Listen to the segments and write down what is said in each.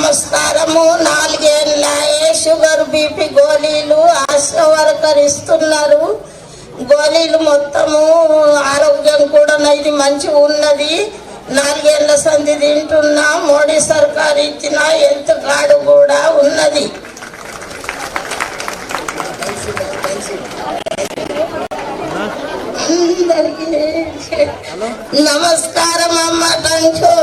నమస్కారము. 4 ఏళ్ళ sugar BP గోళీలు ఆశా వర్కర్ ఇస్తున్నారు. గోళీలు మొత్తము ఆరోగ్యం కూడా ఇది మంచిగా ఉన్నది. 4 ఏళ్ళ సంధి తింటున్నా. మోడీ సర్కారు ఇచ్చిన హెల్త్ కార్డు కూడా ఉన్నది. అందరికీ నమస్కారం అమ్మ. Thank you.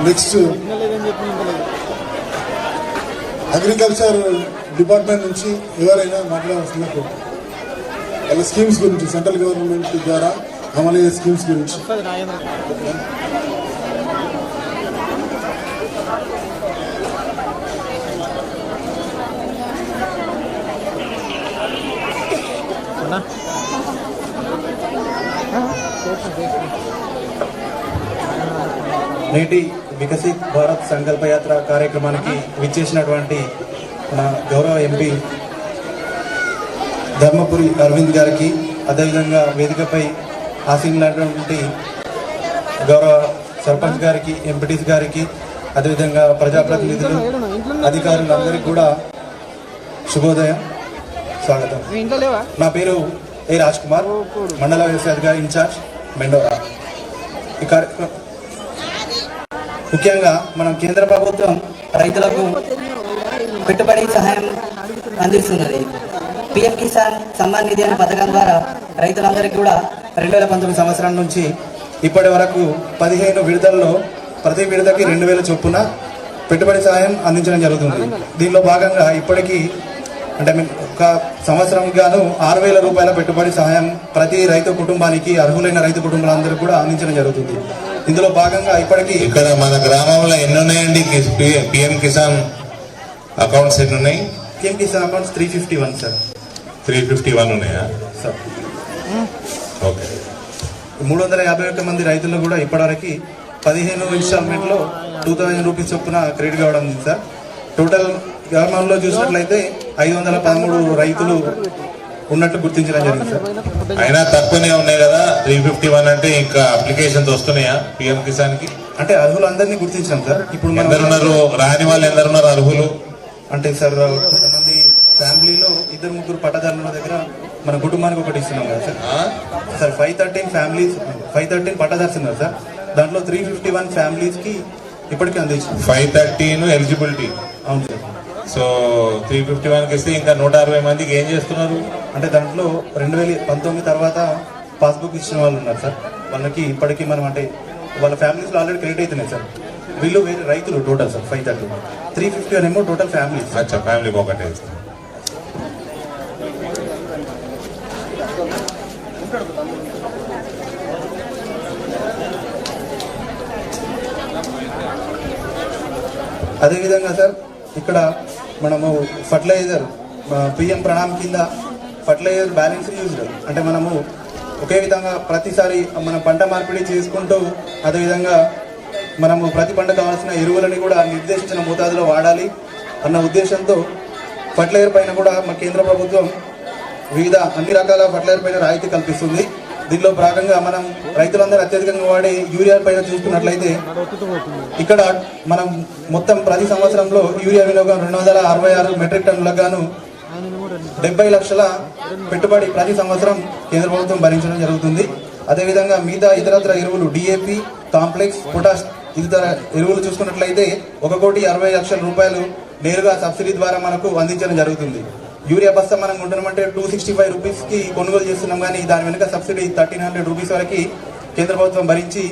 Next agriculture department నుంచి ఎవరైనా మాట్లాడాల్సిన వాళ్ళ స్కీమ్స్ గురించి, సెంట్రల్ గవర్నమెంట్ ద్వారా అమలయ్యే స్కీమ్స్ గురించి. నేటి వికసిత్ భారత్ సంకల్ప యాత్ర కార్యక్రమానికి విచ్చేసినటువంటి మన గౌరవ ఎంపీ ధర్మపురి అరవింద్ గారికి, అదేవిధంగా వేదికపై ఆసీనులైనటువంటి గౌరవ సర్పంచ్ గారికి, ఎంపీటీసీ గారికి, అదేవిధంగా ప్రజాప్రతినిధులు, అధికారులందరికీ కూడా శుభోదయం, స్వాగతం. నా పేరు ఏ రాజ్ కుమార్, మండల వ్యవసాయ అధికారి ఇన్ఛార్జ్ మెండోరా. ఈ కార్యక్రమం ముఖ్యంగా మనం కేంద్ర ప్రభుత్వం రైతులకు పెట్టుబడి సహాయం అందిస్తున్నది. పిఎం కిసాన్ సమ్మాన్ నిధి అనే పథకం ద్వారా రైతులందరికీ కూడా 2019 సంవత్సరం నుంచి ఇప్పటి వరకు 15 విడతల్లో ప్రతి విడతకి 2000 చొప్పున పెట్టుబడి సహాయం అందించడం జరుగుతుంది. దీనిలో భాగంగా ఇప్పటికీ అంటే ఒక సంవత్సరం గాను 6000 రూపాయల పెట్టుబడి సహాయం ప్రతి రైతు కుటుంబానికి, అర్హులైన రైతు కుటుంబాలందరికీ కూడా అందించడం జరుగుతుంది. ఇందులో భాగంగా ఇప్పటికీ ఇక్కడ మన గ్రామంలో ఎన్ని ఉన్నాయండి పిఎం కిసాన్ అకౌంట్స్? ఎన్ని ఉన్నాయి? PM Kisan accounts 351 sir. 351 ఉన్నాయా సార్? ఓకే. 351 మంది రైతులు కూడా ఇప్పటివరకు 15 ఇన్స్టాల్మెంట్లో 2000 రూపీస్ చొప్పున క్రెడిట్ కావడం ఉంది సార్. టోటల్ గ్రామంలో చూసినట్లయితే 513 రైతులు ఉన్నట్టు గుర్తించడం జరిగింది సార్. అయినా తక్కువనే ఉన్నాయి కదా 351 అంటే. ఇంకా అప్లికేషన్స్ వస్తున్నాయా పిఎం కిసాన్ కి? అంటే అర్హులందరినీ గుర్తించాం సార్. ఇప్పుడు ఎందరున్నారు? రాని వాళ్ళు ఎందరున్నారు అర్హులు? అంటే సార్ కొంతమంది ఫ్యామిలీలో 2-3 పట్టదారుల దగ్గర మన కుటుంబానికి ఒకటి ఇస్తున్నాం కదా సార్. సార్ 513 పట్టదారులు ఉన్నారు సార్. దాంట్లో 351 ఫ్యామిలీస్కి ఇప్పటికీ అందించాం. 513 ఎలిజిబిలిటీ. అవును సార్. సో 351కి ఇస్తే ఇంకా 160 మందికి ఏం చేస్తున్నారు? అంటే దాంట్లో 2019 తర్వాత పాస్బుక్ ఇచ్చిన వాళ్ళు ఉన్నారు సార్. వాళ్ళకి ఇప్పటికీ మనం అంటే వాళ్ళ ఫ్యామిలీస్లో ఆల్రెడీ క్రెడిట్ అవుతున్నాయి సార్. వీళ్ళు వేరే రైతులు టోటల్ సార్ 530. 350 అనేమో టోటల్ ఫ్యామిలీస్. అచ్చా, ఫ్యామిలీకి ఒకటే. అదేవిధంగా సార్ ఇక్కడ మనము ఫర్టిలైజర్ పిఎం ప్రణామ్ కింద ఫర్టిలైజర్ బ్యాలెన్స్ యూజ్డ్ అంటే మనము ఒకే విధంగా ప్రతిసారి మనం పంట మార్పిడి చేసుకుంటూ, అదేవిధంగా మనము ప్రతి పంట కావాల్సిన ఎరువులని కూడా నిర్దేశించిన మోతాదులో వాడాలి అన్న ఉద్దేశంతో ఫర్టిలైజర్ పైన కూడా మన కేంద్ర ప్రభుత్వం అన్ని రకాల ఫర్టిలైజర్ పైన రాయితీ కల్పిస్తుంది. దీనిలో భాగంగా మనం రైతులందరూ అత్యధికంగా వాడే యూరియా పైన చూసుకున్నట్లయితే ఇక్కడ మనం మొత్తం ప్రతి సంవత్సరంలో యూరియా వినియోగం 266 మెట్రిక్ టన్నులకు గాను 70 లక్షల పెట్టుబడి ప్రతి సంవత్సరం కేంద్ర ప్రభుత్వం భరించడం జరుగుతుంది. అదేవిధంగా మిగతా ఇతరత్ర ఎరువులు DAP, కాంప్లెక్స్, పొటాష్ ఇతర ఎరువులు చూసుకున్నట్లయితే 1,60,00,000 రూపాయలు నేరుగా సబ్సిడీ ద్వారా మనకు అందించడం జరుగుతుంది. యూరియా బస్తా మనం కొంటున్నామంటే 265 రూపీస్కి కొనుగోలు చేస్తున్నాం, కానీ దాని వెనుక సబ్సిడీ 1,300 రూపీస్ వరకు కేంద్ర ప్రభుత్వం భరించి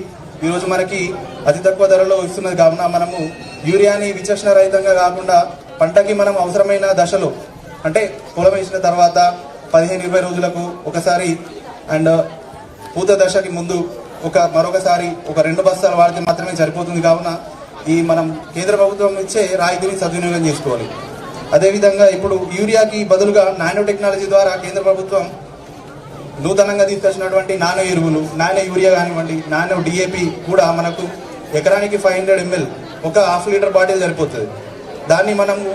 ఈరోజు మనకి అతి తక్కువ ధరలో ఇస్తున్నది. కావున మనము యూరియాని విచక్షణ రహితంగా కాకుండా పంటకి మనం అవసరమైన దశలో అంటే పొలం వేసిన తర్వాత 15-20 రోజులకు ఒకసారి అండ్ పూత దశకి ముందు మరొకసారి 2 బస్తాలు వాడితే మాత్రమే సరిపోతుంది. కావున ఈ మనం కేంద్ర ప్రభుత్వం ఇచ్చే రాయితీని సద్వినియోగం చేసుకోవాలి. అదేవిధంగా ఇప్పుడు యూరియాకి బదులుగా నానో టెక్నాలజీ ద్వారా కేంద్ర ప్రభుత్వం నూతనంగా తీసుకొచ్చినటువంటి నానో ఎరువులు, నానో యూరియా కానివ్వండి, నానో DAP కూడా మనకు ఎకరానికి 500 ml ఒక ½ లీటర్ బాటిల్ సరిపోతుంది. దాన్ని మనము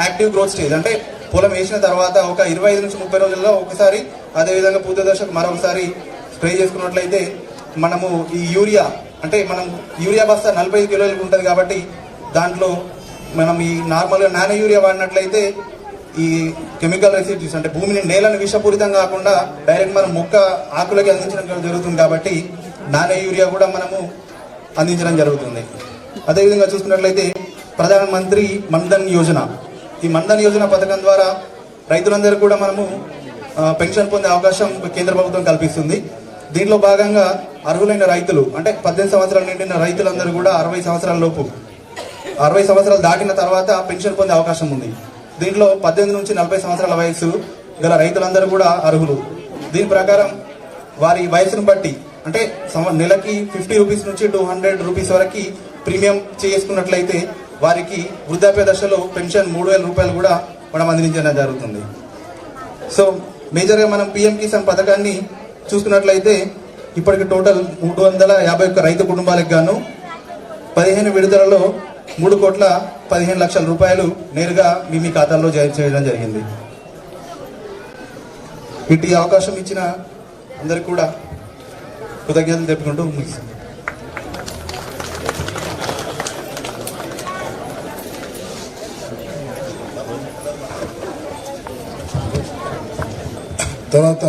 యాక్టివ్ గ్రోత్ స్టేజ్, అంటే పొలం వేసిన తర్వాత ఒక 25 నుంచి 30 రోజుల్లో ఒకసారి, అదేవిధంగా పూత దశకు మరొకసారి స్ప్రే చేసుకున్నట్లయితే మనము ఈ యూరియా, అంటే మనం యూరియా బస్తా 45 కిలోలకు ఉంటుంది కాబట్టి దాంట్లో మనం ఈ నార్మల్గా నానో యూరియా వాడినట్లయితే ఈ కెమికల్ రెసిడ్యూస్, అంటే భూమిని నేలను విషపూరితం కాకుండా డైరెక్ట్ మనం మొక్క ఆకులకి అందించడం జరుగుతుంది కాబట్టి నానో యూరియా కూడా మనము అందించడం జరుగుతుంది. అదేవిధంగా చూసుకున్నట్లయితే ప్రధాన మంత్రి మన్ధన్ యోజన, ఈ మన్ధన్ యోజన పథకం ద్వారా రైతులందరూ కూడా మనము పెన్షన్ పొందే అవకాశం కేంద్ర ప్రభుత్వం కల్పిస్తుంది. దీంట్లో భాగంగా అర్హులైన రైతులు, అంటే 18 సంవత్సరాలు నిండిన రైతులందరూ కూడా 60 సంవత్సరాల లోపు, 60 సంవత్సరాలు దాటిన తర్వాత పెన్షన్ పొందే అవకాశం ఉంది. దీంట్లో 18 నుంచి 40 సంవత్సరాల వయసు గల రైతులందరూ కూడా అర్హులు. దీని ప్రకారం వారి వయసును బట్టి, అంటే నెలకి 50 రూపీస్ నుంచి 200 రూపీస్ వరకు ప్రీమియం చేసుకున్నట్లయితే వారికి వృద్ధాప్య దశలో పెన్షన్ 3000 రూపాయలు కూడా మనం అందించడం జరుగుతుంది. సో మేజర్గా మనం పిఎం కిసాన్ పథకాన్ని చూసుకున్నట్లయితే ఇప్పటికి టోటల్ 351 రైతు కుటుంబాలకు గాను 15 విడతలలో 3,15,00,000 రూపాయలు నేరుగా మీ ఖాతాల్లో జారీ చేయడం జరిగింది. ఇటు అవకాశం ఇచ్చిన అందరికి కూడా కృతజ్ఞతలు తెలుపుకుంటూ ముగిస్తాను. తర్వాత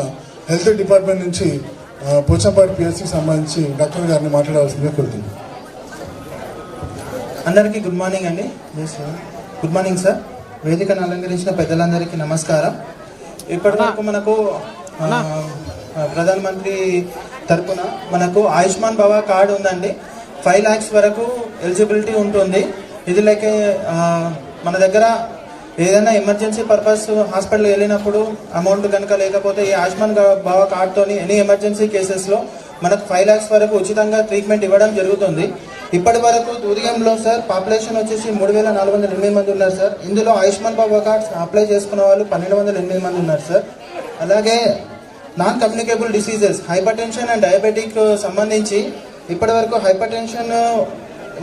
హెల్త్ డిపార్ట్మెంట్ నుంచి పోచంపాటి పిఎస్సికి సంబంధించి డాక్టర్ గారిని మాట్లాడవలసిందిగా కోరుతున్నాను. అందరికీ గుడ్ మార్నింగ్ అండి. Good morning sir. వేదికను అలంకరించిన పెద్దలందరికీ నమస్కారం. ఇప్పటివరకు మనకు ప్రధానమంత్రి తరపున మనకు ఆయుష్మాన్ భవ కార్డు ఉందండి. 5 lakhs వరకు ఎలిజిబిలిటీ ఉంటుంది. ఇది లైక్ మన దగ్గర ఏదైనా ఎమర్జెన్సీ పర్పస్ హాస్పిటల్ వెళ్ళినప్పుడు అమౌంట్ కనుక లేకపోతే ఈ ఆయుష్మాన్ భవ కార్డుతోని ఎనీ ఎమర్జెన్సీ కేసెస్లో మనకు 5 lakhs వరకు ఉచితంగా ట్రీట్మెంట్ ఇవ్వడం జరుగుతుంది. ఇప్పటి వరకు ఉదయంలో సార్ పాపులేషన్ వచ్చేసి 3,408 మంది ఉన్నారు సార్. ఇందులో ఆయుష్మాన్ భవ కార్డ్స్ అప్లై చేసుకున్న వాళ్ళు 1,208 మంది ఉన్నారు సార్. అలాగే non communicable diseases hyper tension and diabetic సంబంధించి ఇప్పటి వరకు హైపర్ టెన్షన్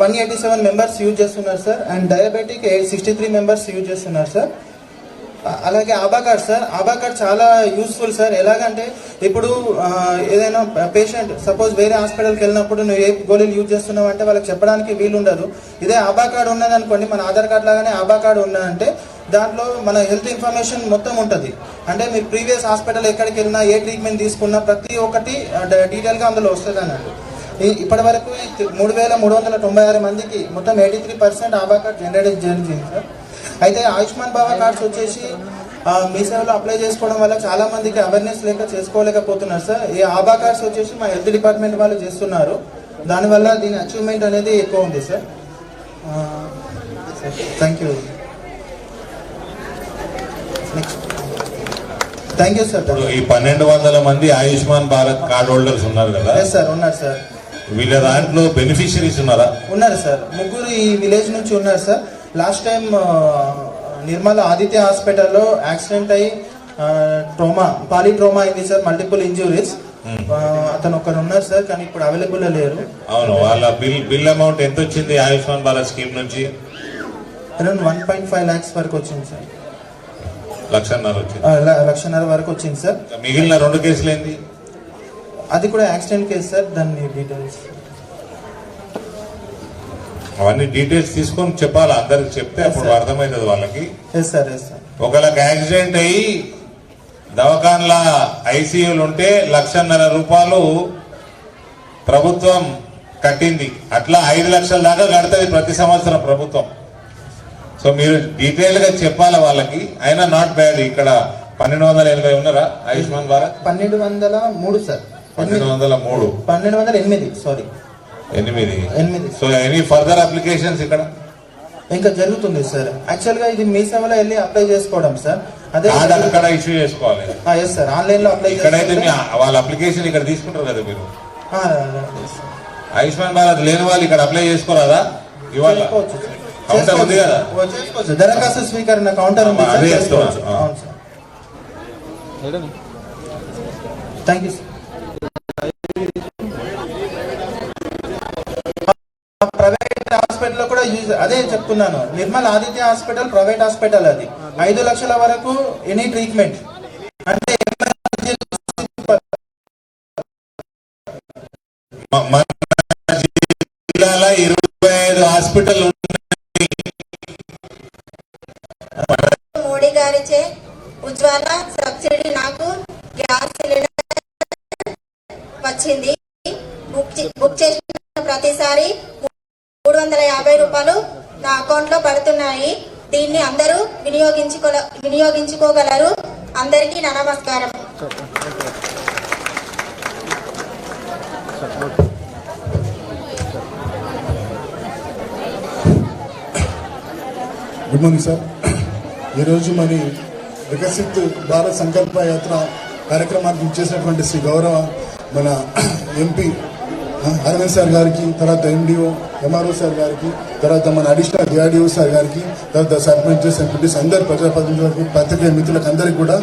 187 మెంబర్స్ యూజ్ చేస్తున్నారు sir, and diabetic 63 members use చేస్తున్నారు సార్. అలాగే Aba card sir, Aba card చాలా యూస్ఫుల్ సార్. ఎలాగంటే ఇప్పుడు ఏదైనా పేషెంట్ సపోజ్ వేరే హాస్పిటల్కి వెళ్ళినప్పుడు నువ్వు ఏ గోళీలు యూజ్ చేస్తున్నావు అంటే వాళ్ళకి చెప్పడానికి వీలు ఉండదు. ఇదే ఆబా కార్డ్ ఉన్నదనుకోండి, మన ఆధార్ కార్డ్ లాగానే ఆబా కార్డు ఉన్నదంటే దాంట్లో మన హెల్త్ ఇన్ఫర్మేషన్ మొత్తం ఉంటుంది. అంటే మీరు ప్రీవియస్ హాస్పిటల్ ఎక్కడికి వెళ్ళినా ఏ ట్రీట్మెంట్ తీసుకున్నా ప్రతి ఒక్కటి డీటెయిల్గా అందులో వస్తుంది అన్నట్టు. ఇప్పటి వరకు 3,396 మందికి మొత్తం 83% ఆబా కార్డ్ జనరేట్ జరిగింది సార్. అయితే ఆయుష్మాన్ భవ కార్డ్స్ వచ్చేసి మీ సేవలో అప్లై చేసుకోవడం వల్ల చాలా మందికి అవేర్నెస్ లేక చేసుకోలేకపోతున్నారు సార్. ఈ ఆబా కార్డ్స్ వచ్చేసి మా హెల్త్ డిపార్ట్మెంట్ వాళ్ళు చేస్తున్నారు. దానివల్ల దీని అచీవ్మెంట్ అనేది ఎక్కువ ఉంది sir. Thank you. Thank you sir. ఈ 1,200 మంది ఆయుష్మాన్ భారత్ కార్డ్ హోల్డర్స్ ఉన్నారు కదా సార్? ఉన్నారు సార్. వీళ్ళ దాంట్లో బెనిఫిషరీస్ ఉన్నారా? ఉన్నారు సార్. 3 ఈ విలేజ్ నుంచి ఉన్నారు sir. Last time Nirmal Aditya హాస్పిటల్లో యాక్సిడెంట్ అయ్యి పాలిట్రోమా అయింది సార్, మల్టిపుల్ ఇంజురీస్. అతను ఒకరు ఉన్నారు సార్, కానీ ఇప్పుడు అవైలబుల్ లేరు. అవును, వాళ్ళ బిల్ అమౌంట్ ఎంత వచ్చింది ఆయుష్మాన్ భారత్ స్కీమ్ నుంచి? అరౌండ్ 1.5 lakhs వరకు వచ్చింది సార్. 1,50,000 వచ్చింది. 1,50,000 వరకు వచ్చింది సార్. మిగిలిన 2 కేసులు ఏంది? అది కూడా యాక్సిడెంట్ కేసు సార్. దాన్ని డీటెయిల్స్ అవన్నీ డీటెయిల్స్ తీసుకొని చెప్పాలి, అందరికి చెప్తే అప్పుడు అర్థమవుతుంది వాళ్ళకి. Yes sir. Yes sir. ఒకళ్ళకి యాక్సిడెంట్ అయ్యి దవాఖాన్ల ఐసీయూలు ఉంటే 1,50,000 రూపాయలు ప్రభుత్వం కట్టింది. అట్లా 5 లక్షల దాకా కడుతుంది ప్రతి సంవత్సరం ప్రభుత్వం. సో మీరు డీటెయిల్ గా చెప్పాలి వాళ్ళకి. అయినా నాట్ బ్యాడ్. ఇక్కడ 1,280 ఉన్నారా Ayushman Bharat? 1,203 sir. 1,203. 1,208 sorry. 8. So any further applications ఇక్కడ ఇంకా జరుగుతుంది సార్. యాక్చువల్ గా ఇది మీ సేవలో వెళ్ళి అప్లై చేసుకోవడం సార్. అదే అక్కడ ఇష్యూ చేసుకోవాలి. Yes sir. ఆన్లైన్ లో అప్లై ఇక్కడైతే వాళ్ళ అప్లికేషన్ ఇక్కడ తీసుకుంటారు కదా మీరు. ఆయుష్మాన్ భారత్ లేని వాళ్ళు ఇక్కడ అప్లై చేసుకోరాదా? ఇవాళ కౌంటర్ ఉంది కదా, దరఖాస్తు స్వీకరణ కౌంటర్ ఉంది. Thank you sir. ప్రైవేట్ హాస్పిటల్లో కూడా అదే చెప్తున్నాను. Nirmal Aditya hospital private hospital, అది 5 లక్షల వరకు ఎనీ ట్రీట్మెంట్. అంటే మన జిల్లాలో 25 హాస్పిటల్ మోడీ గారిచే ఉజ్వాల సబ్సిడీ నాకు గ్యాస్ సిలిండర్ వచ్చింది. బుక్ చేసిన ప్రతిసారి 350 రూపాయలు నా అకౌంట్ లో పడుతున్నాయి. దీన్ని అందరూ వినియోగించుకోగలరు. అందరికీ నా నమస్కారం. Good morning sir. ఈరోజు మరి వికసిత్ భారత్ సంకల్ప యాత్ర కార్యక్రమానికి ఇచ్చేసినటువంటి శ్రీ గౌరవ మన ఎంపీ అరవింద్ సార్ గారికి, తర్వాత ఎండిఓ ఎంఆర్ఓ సార్ గారికి, తర్వాత మన అడిషనల్ డిఆర్డిఓ సార్ గారికి, తర్వాత సర్పంచెస్ ఎంపీటీస్ అందరి ప్రజాప్రతినిధులకు, పత్రికా మిత్రులకు అందరికీ కూడా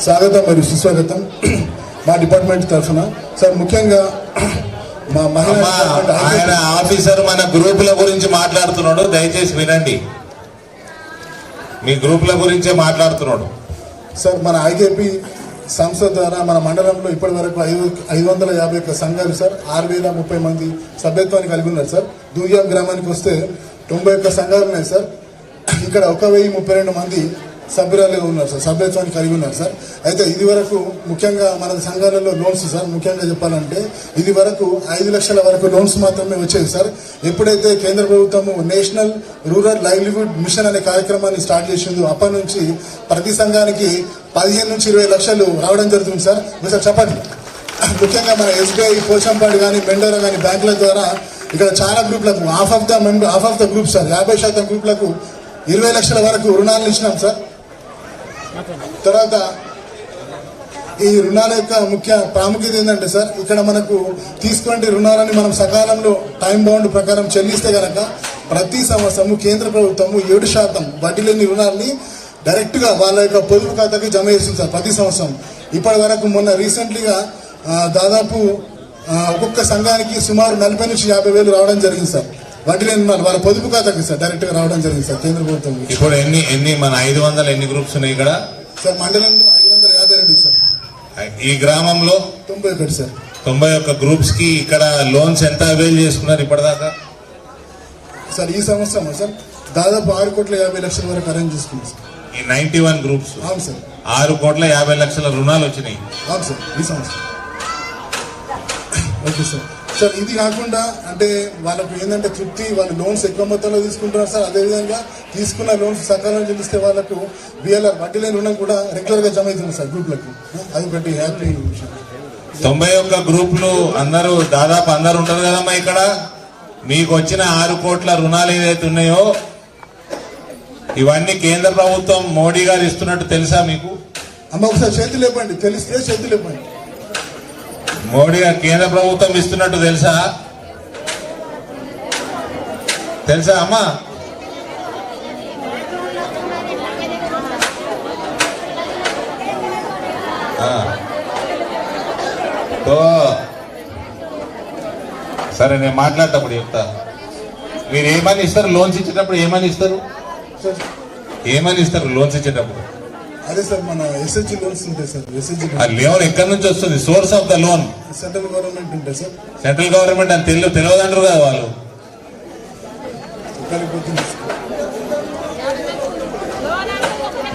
స్వాగతం మరియు సుస్వాగతం మా డిపార్ట్మెంట్ తరఫున. సార్ ముఖ్యంగా మా మహిళా ఆయన ఆఫీసర్ మన గ్రూపుల గురించి మాట్లాడుతున్నాడు, దయచేసి వినండి. మీ గ్రూపుల గురించే మాట్లాడుతున్నాడు సార్. మన ఐకేపీ సంస్థ ద్వారా మన మండలంలో ఇప్పటి వరకు 551 సంఘాలు సార్, 6030 మంది సభ్యత్వాన్ని కలిగి ఉన్నారు సార్. దూర్యాం గ్రామానికి వస్తే 91 సంఘాలు ఉన్నాయి సార్. ఇక్కడ 1032 మంది సభ్యురాలుగా ఉన్నారు సార్, సభ్యత్వాన్ని కలిగి ఉన్నారు సార్. అయితే ఇది వరకు ముఖ్యంగా మన సంఘాలలో లోన్స్ సార్, ముఖ్యంగా చెప్పాలంటే ఇది వరకు 5 లక్షల వరకు లోన్స్ మాత్రమే వచ్చేది సార్. ఎప్పుడైతే కేంద్ర ప్రభుత్వము నేషనల్ రూరల్ లైవ్లీహుడ్ మిషన్ అనే కార్యక్రమాన్ని స్టార్ట్ చేసిందో అప్పటి నుంచి ప్రతి సంఘానికి 15 నుంచి 20 లక్షలు రావడం జరుగుతుంది సార్. మీరు సార్ చెప్పండి. ముఖ్యంగా మన ఎస్బీఐ, పోచంపాడు కానీ, మెండోరా కానీ బ్యాంకుల ద్వారా ఇక్కడ చాలా గ్రూప్లకు half of the group sir, 50% గ్రూప్లకు 20 లక్షల వరకు రుణాలు ఇచ్చినాం సార్. తర్వాత ఈ రుణాల యొక్క ముఖ్య ప్రాముఖ్యత ఏంటంటే సార్, ఇక్కడ మనకు తీసుకునే రుణాలని మనం సకాలంలో టైం బౌండ్ ప్రకారం చెల్లిస్తే గనక ప్రతి సంవత్సరం కేంద్ర ప్రభుత్వము 7% వడ్డీ లేని రుణాలని డైరెక్ట్ గా వాళ్ళ యొక్క పొదుపు ఖాతాకి జమ చేస్తుంది సార్ ప్రతి సంవత్సరం. ఇప్పటి వరకు మొన్న రీసెంట్లీగా దాదాపు ఒక్కొక్క సంఘానికి సుమారు 40 నుంచి 50 వేలు రావడం జరిగింది సార్. వడ్డీ లేని రుణాలు వాళ్ళ పొదుపు ఖాతాకి సార్ డైరెక్ట్ గా రావడం జరిగింది సార్ కేంద్ర ప్రభుత్వం. ఇప్పుడు ఎన్ని మన 500 ఎన్ని గ్రూప్స్ ఉన్నాయి ఇక్కడ సార్? మండలంలో 552 సార్. ఈ గ్రామంలో 91 సార్. 91 గ్రూప్స్ కి ఇక్కడ లోన్స్ ఎంత అవైల్ చేసుకున్నారు ఇప్పటిదాకా సార్? ఈ సంవత్సరం సార్ దాదాపు 6,50,00,000 వరకు అరేంజ్ చేసుకున్నాం సార్. ఈ 91 గ్రూప్స్. అవును సార్. 6,50,00,000 రుణాలు వచ్చినాయి. అవును సార్, ఈ సంవత్సరం. Okay sir. సార్ ఇది కాకుండా అంటే వాళ్ళకు ఏంటంటే తృప్తి, వాళ్ళు లోన్స్ ఎక్కువ మొత్తంలో తీసుకుంటున్నారు సార్. అదేవిధంగా తీసుకున్న లోన్స్ సకాలంలో చెల్లిస్తే వాళ్ళకు బిఎల్ఆర్ వడ్డీ లేని రుణం కూడా రెగ్యులర్ గా జమ అవుతుంది సార్ గ్రూప్లకు. అది ఒకటి హ్యాపీ విషయం. 91 గ్రూపులు అందరూ దాదాపు అందరు ఉంటారు కదమ్మా ఇక్కడ. మీకు వచ్చిన 6 కోట్ల రుణాలు ఏదైతే ఉన్నాయో ఇవన్నీ కేంద్ర ప్రభుత్వం మోడీ గారు ఇస్తున్నట్టు తెలుసా మీకు? అమ్మ ఒకసారి చేతులు ఇవ్వండి, తెలిస్తే చేతులు ఇవ్వండి. మోడీ గారు కేంద్ర ప్రభుత్వం ఇస్తున్నట్టు తెలుసా అమ్మా? సరే నేను మాట్లాడేటప్పుడు చెప్తా. మీరు ఏమని ఇస్తారు లోన్స్ ఇచ్చేటప్పుడు? ఏమని ఇస్తారు లోన్స్ ఇచ్చేటప్పుడు? అదే సార్ మన ఎస్హెచ్ లోన్స్ ఉంటాయి సార్. ఎస్హెచ్ లోన్ ఎక్కడి నుంచి వస్తుంది? Source of the loan central government ఉంటాయి సార్. సెంట్రల్ గవర్నమెంట్ అని తెలియదంటారు కదా వాళ్ళు.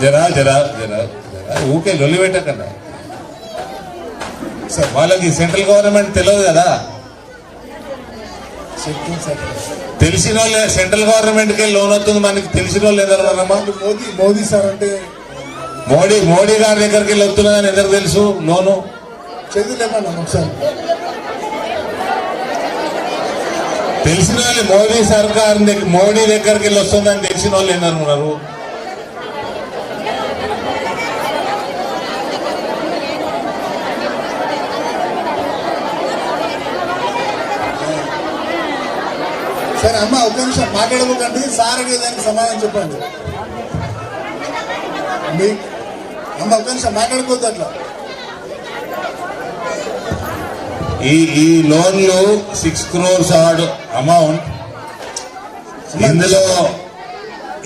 జరా ఊకే లొల్లి పెట్టకన్నా సార్. వాళ్ళకి సెంట్రల్ గవర్నమెంట్ తెలియదు కదా. తెలిసిన వాళ్ళే సెంట్రల్ గవర్నమెంట్ కి లోన్ వస్తుంది, మనకి తెలిసిన వాళ్ళు ఎదురమ్మా. మోదీ సార్ అంటే మోడీ గారి దగ్గరికి వెళ్ళి వస్తున్నదని ఎదురు తెలుసు లోను. చదివేమన్నా ఒకసారి తెలిసిన వాళ్ళు మోదీ సర్కార్ మోడీ దగ్గరికి వెళ్ళి వస్తుందని తెలిసిన వాళ్ళు ఏందనుకున్నారు? సరే అమ్మ ఒక నిమిషం మాట్లాడబోకండి. సార్ అడిగే దానికి సమాధానం చెప్పండి. మీ అమ్మ ఒక నిమిషం మాట్లాడుకోవద్దు అట్లా. ఈ లోన్లు 6 crores ఆడ్ అమౌంట్ ఇందులో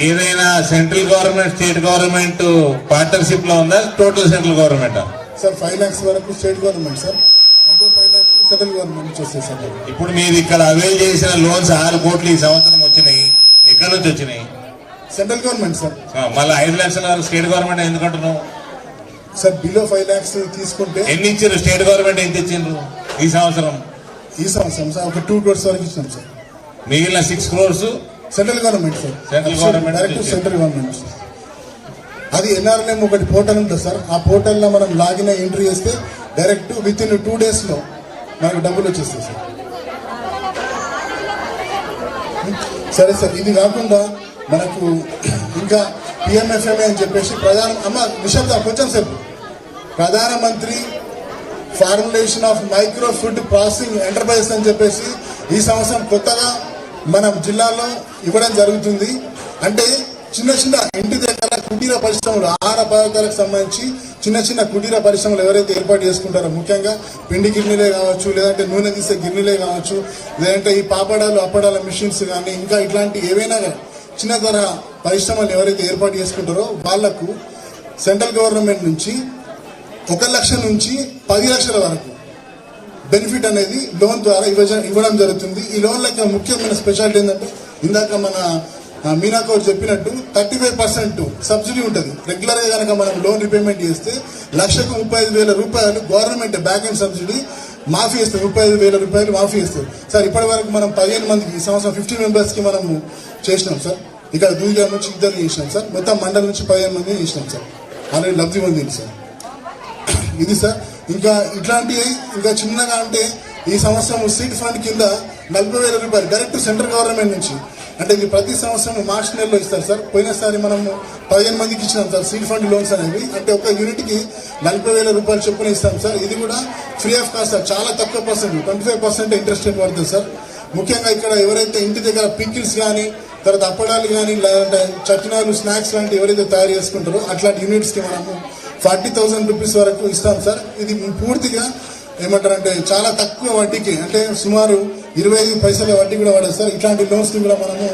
ఏదైనా central government state government partnership లో ఉందా, total central government? Sir 5 lakhs వరకు స్టేట్ గవర్నమెంట్ సార్, అదే 5 lakhs సెంట్రల్ గవర్నమెంట్ నుంచి వస్తాయి సార్. ఇప్పుడు మీరు ఇక్కడ అవైల్ చేసిన లోన్స్ 6 కోట్లు ఈ సంవత్సరం వచ్చినాయి, ఎక్కడి నుంచి వచ్చినాయి? Central government sir. మళ్ళీ 5 లక్షల వరకు స్టేట్ గవర్నమెంట్ ఎందుకంటున్నావు సార్? బిలో 5 lakhs తీసుకుంటే ఎన్ని ఇచ్చారు? స్టేట్ గవర్నమెంట్ ఎంత ఇచ్చిండ్రు ఈ సంవత్సరం? సార్ ఒక 2 crores వరకు ఇచ్చినాం సార్. మిగిలిన 6 crores central government sir. Central government direct central government. అది ఎన్ఆర్ఎల్ఎం ఒకటి పోర్టల్ ఉంటుంది సార్. ఆ పోర్టల్లో మనం లాగిన్ ఎంట్రీ చేస్తే డైరెక్ట్ విత్ ఇన్ 2 days లో మనకు డబ్బులు వచ్చేస్తాయి సార్. సరే సార్, ఇది కాకుండా మనకు ఇంకా పిఎంఎఫ్ఎంఏ అని చెప్పేసి కొంచెం సేపు ప్రధానమంత్రి formulation of micro food processing enterprises అని చెప్పేసి ఈ సంవత్సరం కొత్తగా మనం జిల్లాలో ఇవ్వడం జరుగుతుంది. అంటే చిన్న చిన్న ఇంటి దగ్గర కుటీర పరిశ్రమలు, ఆహార పదార్థాలకు సంబంధించి చిన్న చిన్న కుటీర పరిశ్రమలు ఎవరైతే ఏర్పాటు చేసుకుంటారో, ముఖ్యంగా పిండి గిన్నెలే కావచ్చు, లేదంటే నూనె తీసే గిన్నెలే కావచ్చు, లేదంటే ఈ పాపడాలు అప్పడాల మిషన్స్ కానీ ఇంకా ఇట్లాంటి ఏవైనా చిన్న తరహా పరిశ్రమలు ఎవరైతే ఏర్పాటు చేసుకుంటారో వాళ్లకు సెంట్రల్ గవర్నమెంట్ నుంచి 1 లక్ష నుంచి 10 లక్షల వరకు బెనిఫిట్ అనేది లోన్ ద్వారా ఇవ్వడం జరుగుతుంది. ఈ లోన్ యొక్క ముఖ్యమైన స్పెషాలిటీ ఏంటంటే ఇందాక మన మీనాకౌర్ చెప్పినట్టు 35% సబ్సిడీ ఉంటుంది. రెగ్యులర్ గా కనుక మనం లోన్ రీపేమెంట్ చేస్తే 1,35,000 రూపాయలు గవర్నమెంట్ బ్యాక్ అండ్ సబ్సిడీ మాఫీ చేస్తుంది. 35,000 రూపాయలు మాఫీ చేస్తుంది సార్. ఇప్పటి వరకు మనం 15 మందికి ఈ సంవత్సరం 50 members కి మనం చేసినాం సార్. ఇక్కడ దూదిగా నుంచి 2 చేసినాం సార్. మొత్తం మండలం నుంచి 15 మంది చేసినాం సార్. ఆల్రెడీ లబ్ధి పొందింది సార్. ఇది సార్. ఇంకా ఇట్లాంటివి ఇంకా చిన్నగా అంటే ఈ సంవత్సరం సీడ్ ఫండ్ కింద 40,000 రూపాయలు డైరెక్ట్ సెంట్రల్ గవర్నమెంట్ నుంచి, అంటే ఇది ప్రతి సంవత్సరం మార్చి నెలలో ఇస్తారు సార్. పోయినసారి మనము 15 మందికి ఇచ్చినాం సార్ సీడ్ ఫండ్ లోన్స్ అనేవి. అంటే ఒక యూనిట్ కి 40,000 రూపాయలు చొప్పున ఇస్తాం సార్. ఇది కూడా ఫ్రీ ఆఫ్ కాస్ట్ సార్. చాలా తక్కువ పర్సెంట్, 25% ఇంట్రెస్ట్ రేట్ పడుతుంది సార్. ముఖ్యంగా ఇక్కడ ఎవరైతే ఇంటి దగ్గర పికిల్స్ కానీ, తర్వాత అప్పడాలు కానీ, లేదంటే చట్నాలు, స్నాక్స్ లాంటి ఎవరైతే తయారు చేసుకుంటారో అట్లాంటి యూనిట్స్ కి మనము 40,000 రూపీస్ వరకు ఇస్తాం సార్. ఇది పూర్తిగా ఏమంటారంటే చాలా తక్కువ వడ్డీకి, అంటే సుమారు 25 పైసల వడ్డీ కూడా పడదు సార్. ఇట్లాంటి లోన్స్ ని కూడా మనము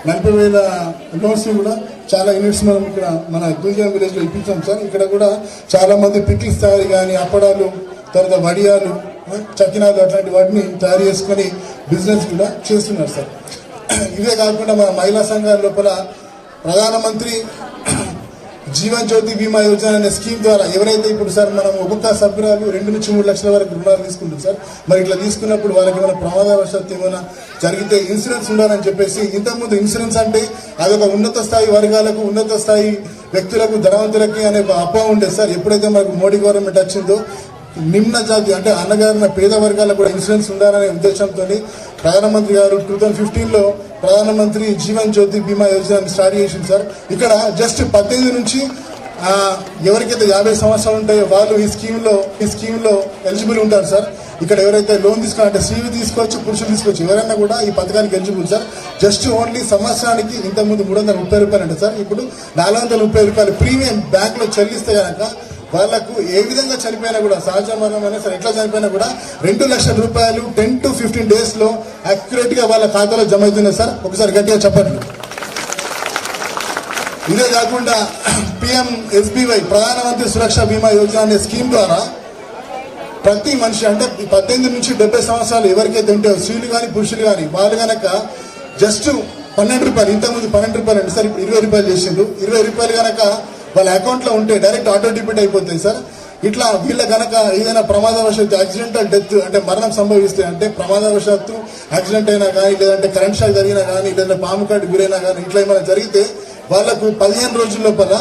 40,000 లోన్స్ ని కూడా చాలా యూనిట్స్ మనం ఇక్కడ మన దూజాం విలేజ్ లో ఇప్పించాం సార్. ఇక్కడ కూడా చాలా మంది పికిల్స్ తయారు కానీ, అప్పడాలు, తర్వాత వడియాలు, చకినాలు అట్లాంటి వాటిని తయారు చేసుకొని బిజినెస్ కూడా చేస్తున్నారు సార్. ఇవే కాకుండా మన మహిళా సంఘాల లోపల ప్రధానమంత్రి జీవన్ జ్యోతి బీమా యోజన అనే స్కీమ్ ద్వారా ఎవరైతే ఇప్పుడు సార్ మనం ఒక్కొక్క సభ్యురాలు 2 నుంచి 3 లక్షల వరకు రుణాలు తీసుకుంటాం సార్. మరి ఇట్లా తీసుకున్నప్పుడు వాళ్ళకి ఏమైనా ప్రమాదవశాత్తు ఏమైనా జరిగితే ఇన్సూరెన్స్ ఉండాలని చెప్పేసి, ఇంతకుముందు ఇన్సూరెన్స్ అంటే అదొక ఉన్నత స్థాయి వర్గాలకు, ఉన్నత స్థాయి వ్యక్తులకు, ధనవంతులకి అనే అపోహ ఉండేది సార్. ఎప్పుడైతే మనకు మోడీ గవర్నమెంట్ వచ్చిందో నిమ్న జాతి అంటే అన్నగారిన పేద వర్గాలకు కూడా ఇన్సూరెన్స్ ఉండాలనే ఉద్దేశంతో ప్రధానమంత్రి గారు 2015లో ప్రధానమంత్రి జీవన్ జ్యోతి బీమా యోజన స్టార్ట్ చేసింది సార్. ఇక్కడ జస్ట్ 18 నుంచి ఎవరికైతే 50 సంవత్సరాలు ఉంటాయో వాళ్ళు ఈ స్కీమ్ లో ఎలిజిబుల్ ఉంటారు సార్. ఇక్కడ ఎవరైతే లోన్ తీసుకోవాలంటే స్త్రీలు తీసుకోవచ్చు, పురుషులు తీసుకోవచ్చు, ఎవరైనా కూడా ఈ పథకానికి ఎలిజిబుల్ సార్. జస్ట్ ఓన్లీ సంవత్సరానికి ఇంతకుముందు 330 రూపాయలు అంటే సార్, ఇప్పుడు 430 రూపాయలు ప్రీమియం బ్యాంక్ లో చెల్లిస్తే కనుక వాళ్ళకు ఏ విధంగా చనిపోయినా కూడా, సహజ మరణం అయినా సరే ఎట్లా చనిపోయినా కూడా 2 లక్షల రూపాయలు 10 to 15 days లో అక్యురేట్ గా వాళ్ళ ఖాతాలో జమ అవుతున్నాయి సార్. ఒకసారి గట్టిగా చెప్పండి. ఇదే కాకుండా PMSBY ప్రధానమంత్రి సురక్ష బీమా యోజన అనే స్కీమ్ ద్వారా ప్రతి మనిషి అంటే 18 నుంచి 70 సంవత్సరాలు ఎవరికైతే ఉంటాయో స్త్రీలు కానీ పురుషులు కానీ వాళ్ళు కనుక జస్ట్ 12 రూపాయలు, ఇంతకుముందు 12 రూపాయలు అంటే సార్ ఇప్పుడు 20 రూపాయలు చేసిండ్రు. 20 రూపాయలు కనుక వాళ్ళ అకౌంట్ లో ఉంటే డైరెక్ట్ ఆటో డెబిట్ అయిపోతాయి సార్. ఇట్లా వీళ్ళ కనుక ఏదైనా ప్రమాదవశాత్తు యాక్సిడెంటల్ డెత్ అంటే మరణం సంభవిస్తే, అంటే ప్రమాదవశాత్తు యాక్సిడెంట్ అయినా కానీ, లేదంటే కరెంట్ షాక్ జరిగినా కానీ, లేదంటే పాము కాటు గురైనా కానీ ఇట్లా ఏమైనా జరిగితే వాళ్లకు 15 రోజుల లోపల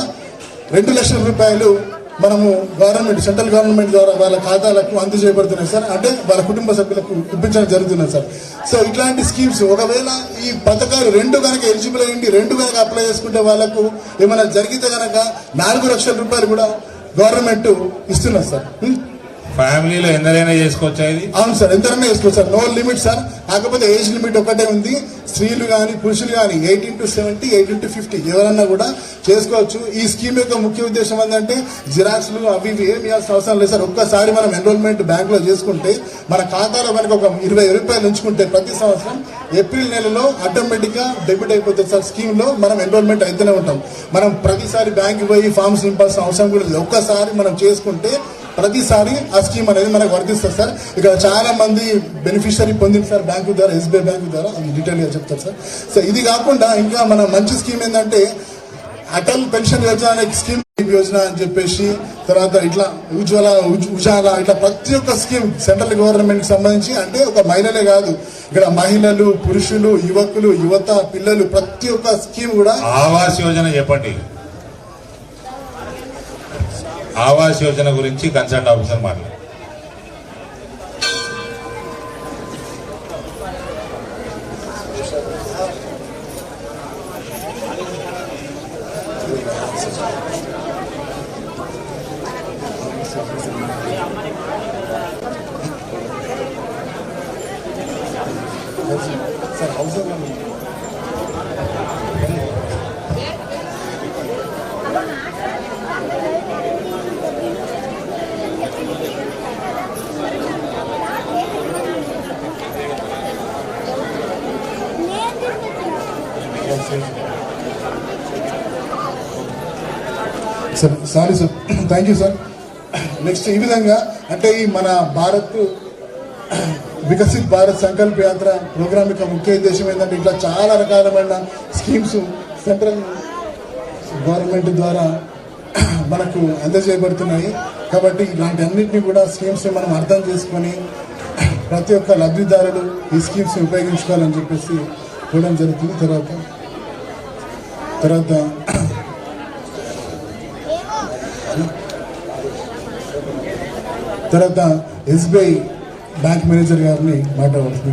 2 లక్షల రూపాయలు మనము గవర్నమెంట్, సెంట్రల్ గవర్నమెంట్ ద్వారా వాళ్ళ ఖాతాలకు అందజేయబడుతున్నాయి సార్. అంటే వాళ్ళ కుటుంబ సభ్యులకు ఇప్పించడం జరుగుతున్నది సార్. సో ఇట్లాంటి స్కీమ్స్ ఒకవేళ ఈ పథకాలు 2 కనుక ఎలిజిబుల్ అయ్యింది, 2 కనుక అప్లై చేసుకుంటే వాళ్ళకు ఏమైనా జరిగితే కనుక 4 లక్షల రూపాయలు కూడా గవర్నమెంట్ ఇస్తున్నారు సార్. ఫ్యామిలీలో ఎందరైనా చేసుకోవచ్చా ఇది? అవును సార్, ఎంతైనా వేసుకోవచ్చు సార్, నో లిమిట్ సార్. కాకపోతే ఏజ్ లిమిట్ ఒకటే ఉంది. స్త్రీలు కానీ పురుషులు కానీ 18 to 70, 18 to 50 ఎవరన్నా కూడా చేసుకోవచ్చు. ఈ స్కీమ్ యొక్క ముఖ్య ఉద్దేశం ఏంటంటే జిరాక్స్లు అవి ఇవి ఏమి ఇవ్వాల్సిన అవసరం లేదు సార్. ఒక్కసారి మనం ఎన్రోల్మెంట్ బ్యాంక్ లో చేసుకుంటే మన ఖాతాలో మనకు ఒక 20 రూపాయలు ఉంచుకుంటే ప్రతి సంవత్సరం ఏప్రిల్ నెలలో ఆటోమేటిక్ గా డెబిట్ అయిపోతుంది సార్. స్కీమ్ లో మనం ఎన్రోల్మెంట్ అయితేనే ఉంటాం. మనం ప్రతిసారి బ్యాంక్ పోయి ఫామ్స్ నింపాల్సిన అవసరం కూడా లేదు. ఒక్కసారి మనం చేసుకుంటే ప్రతిసారి ఆ స్కీమ్ అనేది మనకు వర్తిస్తుంది సార్. ఇక్కడ చాలా మంది బెనిఫిషియరీ పొందింది సార్ బ్యాంకు ద్వారా, ఎస్బీఐ బ్యాంకు ద్వారా. అది డీటెయిల్ గా చెప్తారు సార్. సో ఇది కాకుండా ఇంకా మన మంచి స్కీమ్ ఏంటంటే అటల్ పెన్షన్ యోజన అనే స్కీమ్ యోజన అని చెప్పేసి, తర్వాత ఇట్లా ఉజాలా ఇట్లా ప్రతి ఒక్క స్కీమ్ సెంట్రల్ గవర్నమెంట్ కి సంబంధించి, అంటే ఒక మహిళలే కాదు, ఇక్కడ మహిళలు, పురుషులు, యువకులు, యువత, పిల్లలు ప్రతి ఒక్క స్కీమ్ కూడా. ఆవాస్ యోజన చెప్పండి. ఆవాస్ యోజన గురించి కన్సల్ట్ ఆఫీసర్ మాట్లాడు. Sir house sir, sorry sir, thank you sir. Next ఈ విధంగా అంటే ఈ మన భారత్ వికసిత్ భారత్ సంకల్ప యాత్ర ప్రోగ్రామ్ యొక్క ముఖ్య ఉద్దేశం ఏంటంటే ఇట్లా చాలా రకాలమైన స్కీమ్స్ సెంట్రల్ గవర్నమెంట్ ద్వారా మనకు అందజేయబడుతున్నాయి. కాబట్టి ఇలాంటి అన్నింటినీ కూడా స్కీమ్స్ మనం అర్థం చేసుకొని ప్రతి ఒక్క లబ్ధిదారుడు ఈ స్కీమ్స్ ఉపయోగించుకోవాలని చెప్పేసి చూడడం జరుగుతుంది. తర్వాత ఎస్బీఐ బ్యాంక్ మేనేజర్ గారిని మాట్లాడవలసింది.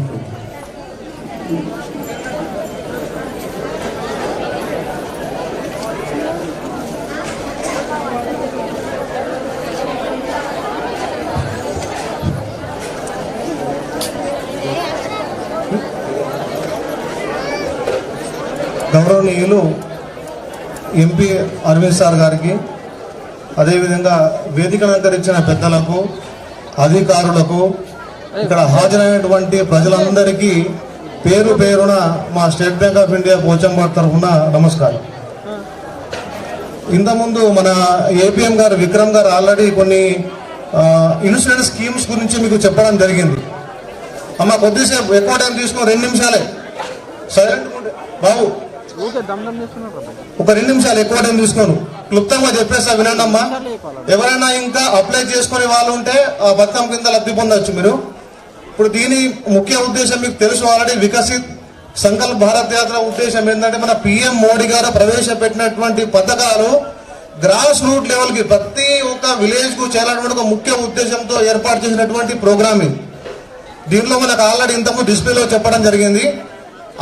గౌరవనీయులు ఎంపీ అరవింద్ సార్ గారికి, అదేవిధంగా వేదిక అలంకరించిన పెద్దలకు, అధికారులకు, ఇక్కడ హాజరైనటువంటి ప్రజలందరికీ పేరు పేరున మా state bank of India Pochampadu తరఫున నమస్కారం. ఇంతకుముందు మన ఏపీఎం గారు విక్రమ్ గారు ఆల్రెడీ కొన్ని ఇన్సూరెన్స్ స్కీమ్స్ గురించి మీకు చెప్పడం జరిగింది. అమ్మ కొద్దిసేపు ఎక్కువ టైం తీసుకుని 2 నిమిషాలే సైలెంట్ బాబు, ఒక 2 నిమిషాలు ఎక్కువ టైం తీసుకోను, క్లుప్తంగా చెప్పేస్తా వినండి అమ్మా. ఎవరైనా ఇంకా అప్లై చేసుకునే వాళ్ళు ఉంటే ఆ పథకం కింద లబ్ధి పొందొచ్చు మీరు. ఇప్పుడు దీని ముఖ్య ఉద్దేశం మీకు తెలుసు ఆల్రెడీ. వికసిత్ సంకల్ప్ భారత్ యాత్ర ఉద్దేశం ఏంటంటే మన పిఎం మోడీ గారు ప్రవేశపెట్టినటువంటి పథకాలు గ్రాస్ రూట్ లెవెల్ కి ప్రతి ఒక్క విలేజ్ కు చేరాలన్నటువంటి ఒక ముఖ్య ఉద్దేశంతో ఏర్పాటు చేసినటువంటి ప్రోగ్రామింగ్. దీంట్లో మనకు ఆల్రెడీ ఇంతకుముందు డిస్ప్లేలో చెప్పడం జరిగింది.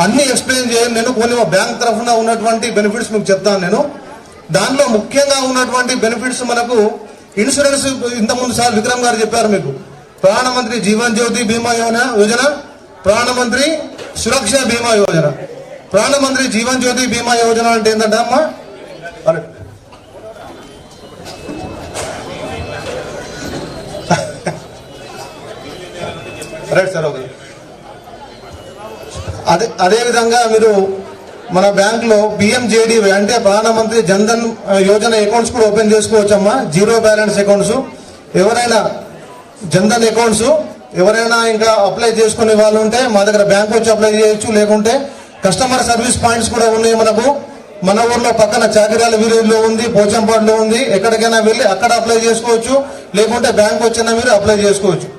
అన్ని ఎక్స్ప్లెయిన్ చేయను నేను, కొన్ని బ్యాంక్ తరఫున ఉన్నటువంటి బెనిఫిట్స్ మీకు చెప్తాను నేను. దానిలో ముఖ్యంగా ఉన్నటువంటి బెనిఫిట్స్ మనకు ఇన్సూరెన్స్ ఇంతకుముందు సార్ విక్రమ్ గారు చెప్పారు మీకు. ప్రధానమంత్రి జీవన్ జ్యోతి బీమా యోజన, ప్రధానమంత్రి సురక్ష బీమా యోజన. ప్రధానమంత్రి జీవన్ జ్యోతి బీమా యోజన అంటే ఏంటంటే అమ్మా, రైట్ సార్, ఓకే. అదేవిధంగా మీరు మన బ్యాంకులో పిఎంజేడీవై అంటే ప్రధానమంత్రి జన్ధన్ యోజన అకౌంట్స్ కూడా ఓపెన్ చేసుకోవచ్చమ్మా. 0 బ్యాలెన్స్ అకౌంట్స్ ఎవరైనా, జన్ధన్ అకౌంట్స్ ఎవరైనా ఇంకా అప్లై చేసుకునే వాళ్ళు ఉంటే మా దగ్గర బ్యాంక్ వచ్చి అప్లై చేయొచ్చు. లేకుంటే కస్టమర్ సర్వీస్ పాయింట్స్ కూడా ఉన్నాయి మనకు. మన ఊర్లో పక్కన చాకిరాల విలేజ్లో ఉంది, పోచంపాడులో ఉంది. ఎక్కడికైనా వెళ్ళి అక్కడ అప్లై చేసుకోవచ్చు, లేకుంటే బ్యాంక్ వచ్చినా మీరు అప్లై చేసుకోవచ్చు.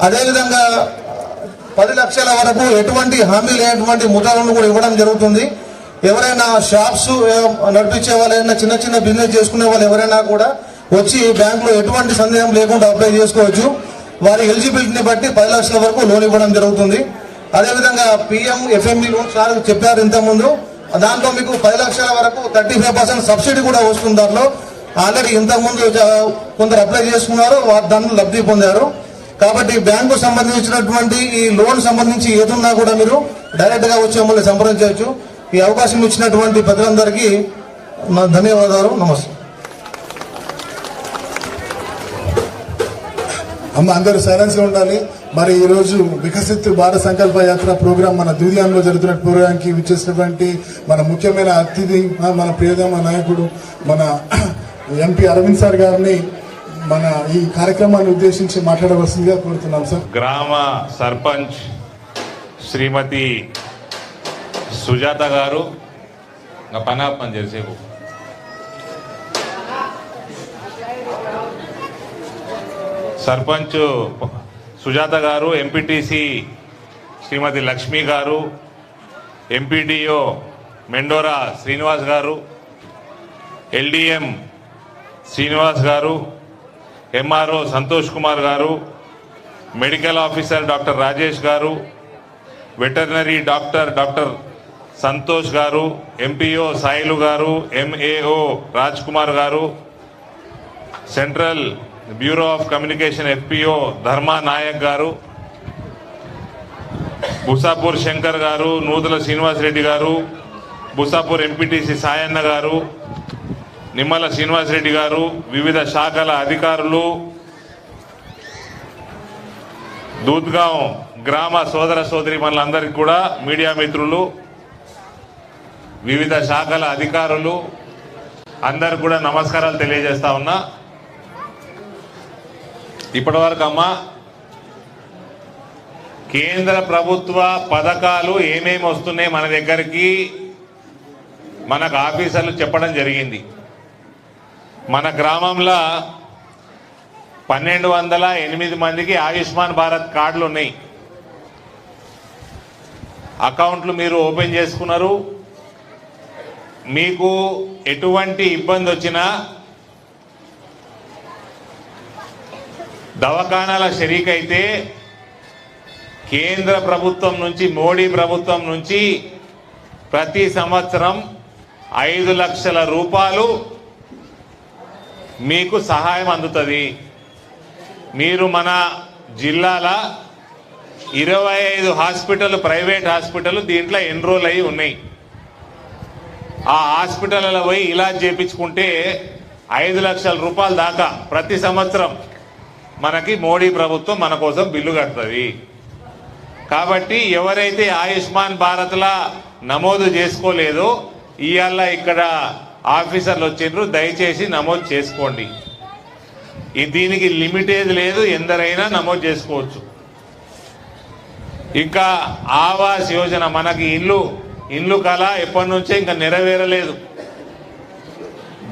అదేవిధంగా 10 లక్షల వరకు ఎటువంటి హామీ లేనటువంటి ముద్రలను కూడా ఇవ్వడం జరుగుతుంది. ఎవరైనా షాప్స్ నడిపించే వాళ్ళైనా, చిన్న చిన్న బిజినెస్ చేసుకునే వాళ్ళు ఎవరైనా కూడా వచ్చి బ్యాంకులో ఎటువంటి సందేహం లేకుండా అప్లై చేసుకోవచ్చు. వారి ఎలిజిబిలిటీని బట్టి 10 లక్షల వరకు లోన్ ఇవ్వడం జరుగుతుంది. అదేవిధంగా పిఎం ఎఫ్ఎంఈ లోన్ సార్ చెప్పారు ఇంతకుముందు, దాంట్లో మీకు 10 లక్షల వరకు 35% సబ్సిడీ కూడా వస్తుంది. దాంట్లో ఆల్రెడీ ఇంతకుముందు కొందరు అప్లై చేసుకున్నారు, వారు దాన్ని లబ్ధి పొందారు. కాబట్టి బ్యాంకు సంబంధించినటువంటి ఈ లోన్ సంబంధించి ఏదున్నా కూడా మీరు డైరెక్ట్ గా వచ్చి మమ్మల్ని సంప్రదించవచ్చు. ఈ అవకాశం ఇచ్చినటువంటి ప్రజలందరికీ నా ధన్యవాదాలు. నమస్తే. అమ్మ అందరూ సైలెన్స్ గా ఉండాలి. మరి ఈ రోజు వికసిత్ భారత్ సంకల్ప యాత్ర ప్రోగ్రామ్ మన దూదియాన్లో జరుగుతున్న ప్రోగ్రాంకి విచ్చేసినటువంటి మన ముఖ్యమైన అతిథి, మన ప్రియతమ నాయకుడు, మన ఎంపీ అరవింద్ సార్ గారిని మన ఈ కార్యక్రమాన్ని ఉద్దేశించి మాట్లాడవలసిందిగా కోరుతున్నాం సార్. గ్రామ సర్పంచ్ శ్రీమతి సుజాత గారు పని చేసేపు సర్పంచ్ సుజాత గారు, ఎంపీటీసీ శ్రీమతి లక్ష్మి గారు, ఎంపీడీఓ మెండోరా శ్రీనివాస్ గారు, ఎల్డిఎం శ్రీనివాస్ గారు, ఎంఆర్ఓ సంతోష్ కుమార్ గారు, మెడికల్ ఆఫీసర్ డాక్టర్ రాజేష్ గారు, వెటర్నరీ డాక్టర్ సంతోష్ గారు, ఎంపీఓ సాయిలు గారు, ఎంఏఓ రాజ్ కుమార్ గారు, central bureau of communication FPO Dharma Nayak గారు, బుసాపూర్ శంకర్ గారు, నూతల శ్రీనివాసరెడ్డి గారు, బుసాపూర్ ఎంపీటీసీ సాయన్న గారు, నిమ్మల శ్రీనివాసరెడ్డి గారు, వివిధ శాఖల అధికారులు, దూద్గాం గ్రామ సోదర సోదరి మనలందరికీ కూడా, మీడియా మిత్రులు, వివిధ శాఖల అధికారులు అందరు కూడా నమస్కారాలు తెలియజేస్తా ఉన్నా. ఇప్పటివరకు అమ్మా కేంద్ర ప్రభుత్వ పథకాలు ఏమేమి వస్తున్నాయి మన దగ్గరికి మనకు ఆఫీసర్లు చెప్పడం జరిగింది. మన గ్రామంలో 1208 మందికి ఆయుష్మాన్ భారత్ కార్డులు ఉన్నాయి. అకౌంట్లు మీరు ఓపెన్ చేసుకున్నారు. మీకు ఎటువంటి ఇబ్బంది వచ్చినా దవాఖానాల షరీక్ అయితే కేంద్ర ప్రభుత్వం నుంచి, మోడీ ప్రభుత్వం నుంచి ప్రతి సంవత్సరం 5 లక్షల రూపాయలు మీకు సహాయం అందుతుంది. మీరు మన జిల్లాల 25 హాస్పిటల్, ప్రైవేట్ హాస్పిటల్ దీంట్లో ఎన్రోల్ అయి ఉన్నాయి. ఆ హాస్పిటల్లో పోయి ఇలాజ్ చేయించుకుంటే 5 లక్షల రూపాయల దాకా ప్రతి సంవత్సరం మనకి మోడీ ప్రభుత్వం మన కోసం బిల్లు కడుతుంది. కాబట్టి ఎవరైతే ఆయుష్మాన్ భారత్లా నమోదు చేసుకోలేదో ఇవాళ ఇక్కడ ఆఫీసర్లు వచ్చిండ్రు, దయచేసి నమోదు చేసుకోండి. దీనికి లిమిటేజ్ లేదు, ఎందరైనా నమోదు చేసుకోవచ్చు. ఇంకా ఆవాస్ యోజన మనకి ఇల్లు కళ ఎప్పటి నుంచే ఇంకా నెరవేరలేదు.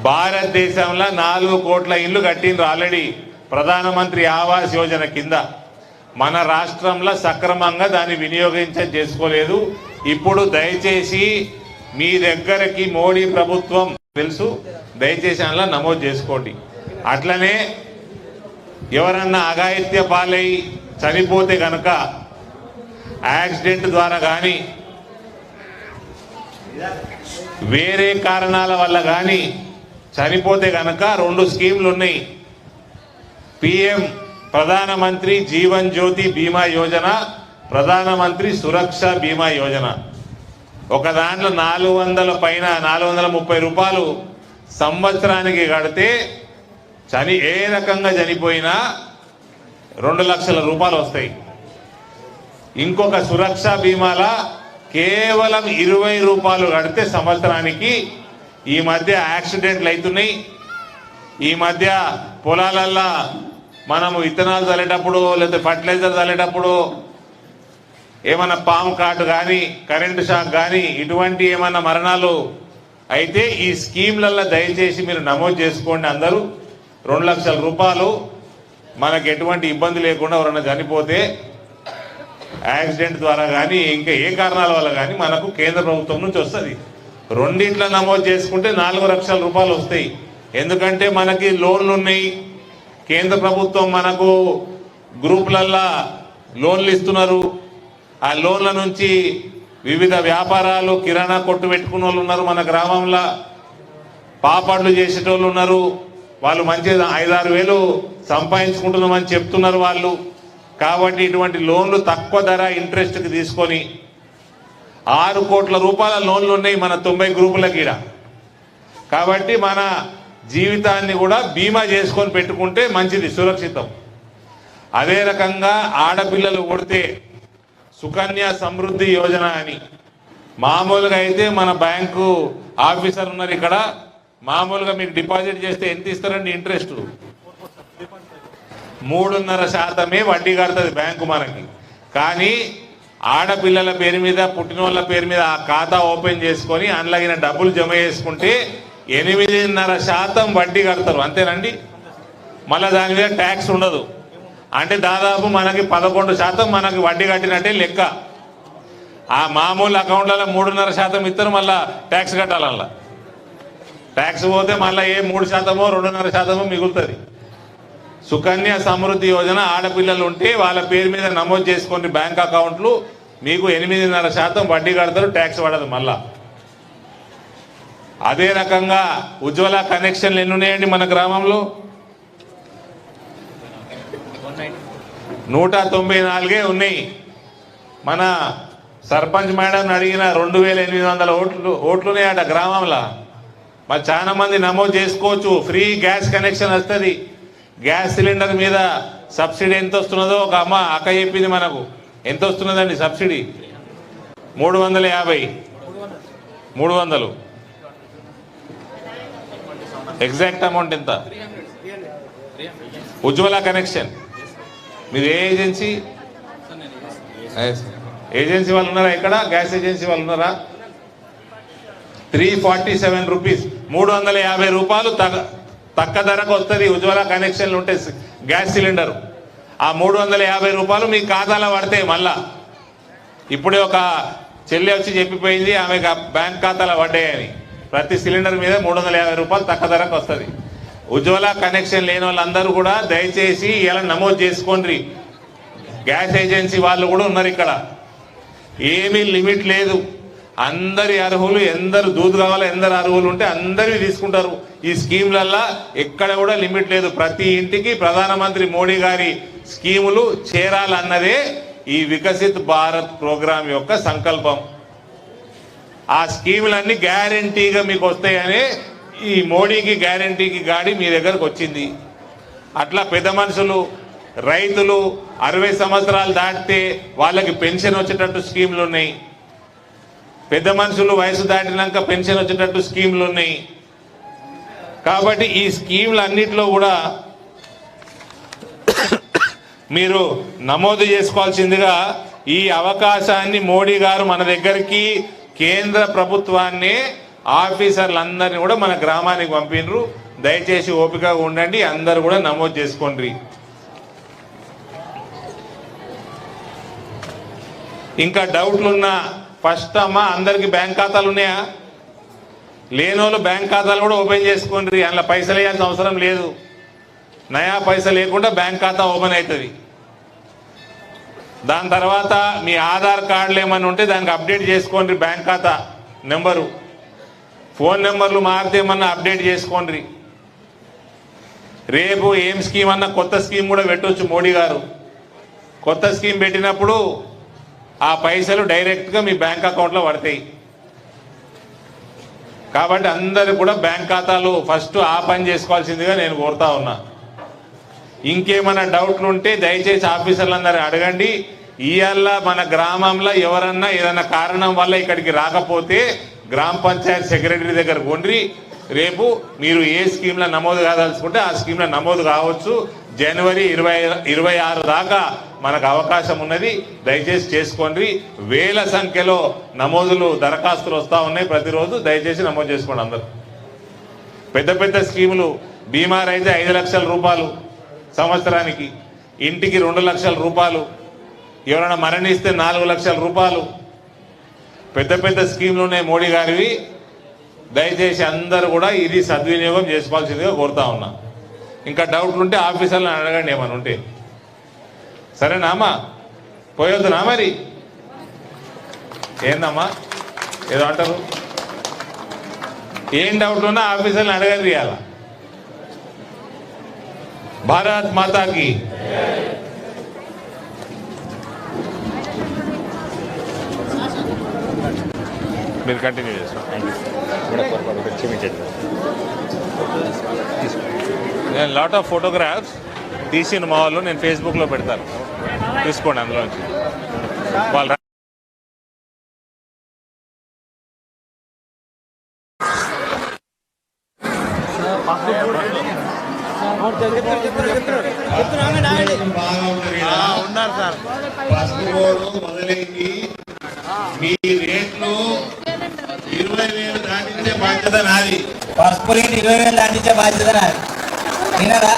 భారతదేశంలో 4 కోట్ల ఇల్లు కట్టిండ్రు ఆల్రెడీ ప్రధానమంత్రి ఆవాస్ యోజన కింద. మన రాష్ట్రంలో సక్రమంగా దాన్ని చేసుకోలేదు. ఇప్పుడు దయచేసి మీ దగ్గరకి మోడీ ప్రభుత్వం తెలుసు, దయచేసి అందులో నమోదు చేసుకోండి. అట్లనే ఎవరన్నా అఘాయిత్య పాలై చనిపోతే కనుక యాక్సిడెంట్ ద్వారా కానీ వేరే కారణాల వల్ల కానీ చనిపోతే కనుక 2 స్కీమ్లు ఉన్నాయి. పిఎం ప్రధానమంత్రి జీవన్ జ్యోతి బీమా యోజన, ప్రధానమంత్రి సురక్ష బీమా యోజన. ఒక దాంట్లో 400 పైన 430 రూపాయలు సంవత్సరానికి కడితే ఏ రకంగా చనిపోయినా 2 లక్షల రూపాయలు వస్తాయి. ఇంకొక సురక్ష బీమాల కేవలం 20 రూపాయలు కడితే సంవత్సరానికి. ఈ మధ్య యాక్సిడెంట్లు అవుతున్నాయి. ఈ మధ్య పొలాలల్లో మనము విత్తనాలు చల్లేటప్పుడు లేదా ఫర్టిలైజర్ చల్లేటప్పుడు ఏమన్నా పాము కాటు కానీ కరెంటు షాక్ కానీ ఇటువంటి ఏమన్నా మరణాలు అయితే ఈ స్కీమ్లలో దయచేసి మీరు నమోదు చేసుకోండి. అందరూ 2 లక్షల రూపాయలు మనకు ఎటువంటి ఇబ్బంది లేకుండా ఎవరైనా చనిపోతే యాక్సిడెంట్ ద్వారా కానీ ఇంకా ఏ కారణాల వల్ల కానీ మనకు కేంద్ర ప్రభుత్వం నుంచి వస్తుంది. రెండిట్లో నమోదు చేసుకుంటే 4 లక్షల రూపాయలు వస్తాయి. ఎందుకంటే మనకి లోన్లు ఉన్నాయి. కేంద్ర ప్రభుత్వం మనకు గ్రూపులల్లా లోన్లు ఇస్తున్నారు. ఆ లోన్ల నుంచి వివిధ వ్యాపారాలు, కిరాణా కొట్టు పెట్టుకున్న వాళ్ళు ఉన్నారు, మన గ్రామంలో పాపడ్లు చేసేటోళ్ళు ఉన్నారు, వాళ్ళు మంచిగా 5-6 వేలు సంపాదించుకుంటున్నామని చెప్తున్నారు వాళ్ళు. కాబట్టి ఇటువంటి లోన్లు తక్కువ ధర ఇంట్రెస్ట్కి తీసుకొని 6 కోట్ల రూపాయల లోన్లు ఉన్నాయి మన 90 గ్రూపులకి ఈడ. కాబట్టి మన జీవితాన్ని కూడా బీమా చేసుకొని పెట్టుకుంటే మంచిది, సురక్షితం. అదే రకంగా ఆడపిల్లలు కొడితే సుకన్య సమృద్ధి యోజన అని మామూలుగా అయితే మన బ్యాంకు ఆఫీసర్ ఉన్నారు ఇక్కడ, మామూలుగా మీకు డిపాజిట్ చేస్తే ఎంత ఇస్తారండి ఇంట్రెస్ట్? 3.5% వడ్డీ కడుతుంది బ్యాంకు మనకి. కానీ ఆడపిల్లల పేరు మీద, పుట్టిన వాళ్ళ పేరు మీద ఆ ఖాతా ఓపెన్ చేసుకొని అందులో డబ్బులు జమ చేసుకుంటే 8.5% వడ్డీ కడతారు, అంతేనండి. మళ్ళీ దాని మీద ట్యాక్స్ ఉండదు. అంటే దాదాపు మనకి 11% మనకి వడ్డీ కట్టినట్టే లెక్క. ఆ మామూలు అకౌంట్లలో 3.5% ఇస్తారు, మళ్ళీ ట్యాక్స్ కట్టాలల్లా. ట్యాక్స్ పోతే మళ్ళీ 3%, 2.5% మిగులుతుంది. సుకన్య సమృద్ధి యోజన ఆడపిల్లలు ఉంటే వాళ్ళ పేరు మీద నమోదు చేసుకోండి బ్యాంక్ అకౌంట్లు, మీకు 8.5% వడ్డీ కడతారు, ట్యాక్స్ పడదు మళ్ళా. అదే రకంగా ఉజ్వల కనెక్షన్లు ఎన్ని ఉన్నాయండి మన గ్రామంలో? 194 ఉన్నాయి. మన సర్పంచ్ మేడం అడిగిన 2800 ఓట్లున్నాయట గ్రామంలో. మరి చాలా మంది నమోదు చేసుకోవచ్చు. ఫ్రీ గ్యాస్ కనెక్షన్ వస్తుంది. గ్యాస్ సిలిండర్ మీద సబ్సిడీ ఎంత వస్తున్నదో ఒక అక్క చెప్పింది మనకు. ఎంత వస్తున్నదండి సబ్సిడీ? 350, 300. ఎగ్జాక్ట్ అమౌంట్ ఎంత? ఉజ్వల కనెక్షన్ మీరు ఏ ఏజెన్సీ? ఏజెన్సీ వాళ్ళు ఉన్నారా ఇక్కడ? గ్యాస్ ఏజెన్సీ వాళ్ళు ఉన్నారా? 347 రూపీస్, 350 రూపాయలు తక్కువ ధరకు వస్తుంది ఉజ్వల కనెక్షన్లు ఉంటే గ్యాస్ సిలిండర్. ఆ 350 రూపాయలు మీ ఖాతాలో పడతాయి మళ్ళా. ఇప్పుడే ఒక చెల్లి వచ్చి చెప్పిపోయింది ఆమెకు బ్యాంక్ ఖాతాలో పడ్డాయని. ప్రతి సిలిండర్ మీద 350 రూపాయలు తక్కువ ధరకు వస్తుంది. ఉజ్వల కనెక్షన్ లేని వాళ్ళందరూ కూడా దయచేసి ఇలా నమోదు చేసుకోండి. గ్యాస్ ఏజెన్సీ వాళ్ళు కూడా ఉన్నారు ఇక్కడ. ఏమీ లిమిట్ లేదు. అందరి అర్హులు, ఎందరు దూదు కావాలో ఎందరు అర్హులు ఉంటే అందరివి తీసుకుంటారు. ఈ స్కీమ్లల్లా ఎక్కడ కూడా లిమిట్ లేదు. ప్రతి ఇంటికి ప్రధానమంత్రి మోడీ గారి స్కీములు చేరాలన్నదే ఈ వికసిత్ భారత్ ప్రోగ్రాం యొక్క సంకల్పం. ఆ స్కీములన్నీ గ్యారంటీగా మీకు వస్తాయని ఈ మోడీకి గ్యారంటీకి గాడి మీ దగ్గరకు వచ్చింది. అట్లా పెద్ద మనుషులు, రైతులు 60 సంవత్సరాలు దాటితే వాళ్ళకి పెన్షన్ వచ్చేటట్టు స్కీములు ఉన్నాయి. పెద్ద మనుషులు వయసు దాటినాక పెన్షన్ వచ్చేటట్టు స్కీములు ఉన్నాయి. కాబట్టి ఈ స్కీములు అన్నిట్లో కూడా మీరు నమోదు చేసుకోవాల్సిందిగా ఈ అవకాశాన్ని మోడీ గారు మన దగ్గరికి, కేంద్ర ప్రభుత్వాన్ని, ఆఫీసర్లందరినీ కూడా మన గ్రామానికి పంపినరు. దయచేసి ఓపికగా ఉండండి, అందరు కూడా నమోదు చేసుకోండి. ఇంకా డౌట్లున్నా ఫస్ట్ అమ్మా అందరికి బ్యాంక్ ఖాతాలు ఉన్నాయా? లేనోళ్ళు బ్యాంక్ ఖాతాలు కూడా ఓపెన్ చేసుకోండి. అందులో పైసలు వేయాల్సిన అవసరం లేదు. నయా పైసలు లేకుండా బ్యాంక్ ఖాతా ఓపెన్ అవుతుంది. దాని తర్వాత మీ ఆధార్ కార్డులు ఏమన్నా ఉంటే దానికి అప్డేట్ చేసుకోండి. బ్యాంక్ ఖాతా నెంబరు, ఫోన్ నెంబర్లు మారితే ఏమన్నా అప్డేట్ చేసుకోండి. రేపు ఏం స్కీమ్ అన్నా కొత్త స్కీమ్ కూడా పెట్టవచ్చు మోడీ గారు. కొత్త స్కీమ్ పెట్టినప్పుడు ఆ పైసలు డైరెక్ట్గా మీ బ్యాంక్ అకౌంట్లో పడతాయి. కాబట్టి అందరూ కూడా బ్యాంక్ ఖాతాలు ఫస్ట్ ఆ పని చేసుకోవాల్సిందిగా నేను కోరుతా ఉన్నా. ఇంకేమైనా డౌట్లు ఉంటే దయచేసి ఆఫీసర్లందరూ అడగండి. ఇవాళ మన గ్రామంలో ఎవరన్నా ఏదైనా కారణం వల్ల ఇక్కడికి రాకపోతే గ్రామ పంచాయతీ సెక్రటరీ దగ్గర కొండ్రి. రేపు మీరు ఏ స్కీమ్లో నమోదు కాదలుచుకుంటే ఆ స్కీమ్లో నమోదు కావచ్చు. జనవరి 26 దాకా మనకు అవకాశం ఉన్నది. దయచేసి చేసుకోండి. వేల సంఖ్యలో నమోదులు, దరఖాస్తులు వస్తూ ఉన్నాయి ప్రతిరోజు. దయచేసి నమోదు చేసుకోండి అందరూ. పెద్ద పెద్ద స్కీములు, బీమా అయితే 5 లక్షల రూపాయలు సంవత్సరానికి, ఇంటికి 2 లక్షల రూపాయలు, ఎవరైనా మరణిస్తే 4 లక్షల రూపాయలు. పెద్ద పెద్ద స్కీములు ఉన్నాయి మోడీ గారివి. దయచేసి అందరూ కూడా ఇది సద్వినియోగం చేసుకోవాల్సిందిగా కోరుతా ఉన్నా. ఇంకా డౌట్లు ఉంటే ఆఫీసర్లను అడగండి ఏమైనా ఉంటే. సరేనామా? పోయొద్దునా మరి? ఏందమ్మా ఏదో అంటారు? ఏం డౌట్లు ఉన్నా ఆఫీసర్లను అడగండి. ఇవాళ భారత్ మాతాకి. మీరు కంటిన్యూ చేస్తాం. నేను లాట్ ఆఫ్ ఫోటోగ్రాఫ్స్ తీసిన మా వాళ్ళు నేను ఫేస్బుక్లో పెడతాను, తీసుకోండి అందులోంచి. వాళ్ళు ఉన్నారు సార్. పసుపు మొదలైంది. మీ రేట్లు 20,000 దాటించే బాధ్యత నాది. పసుపు రేటు 20,000 దాటించే బాధ్యత నాది. వినరా?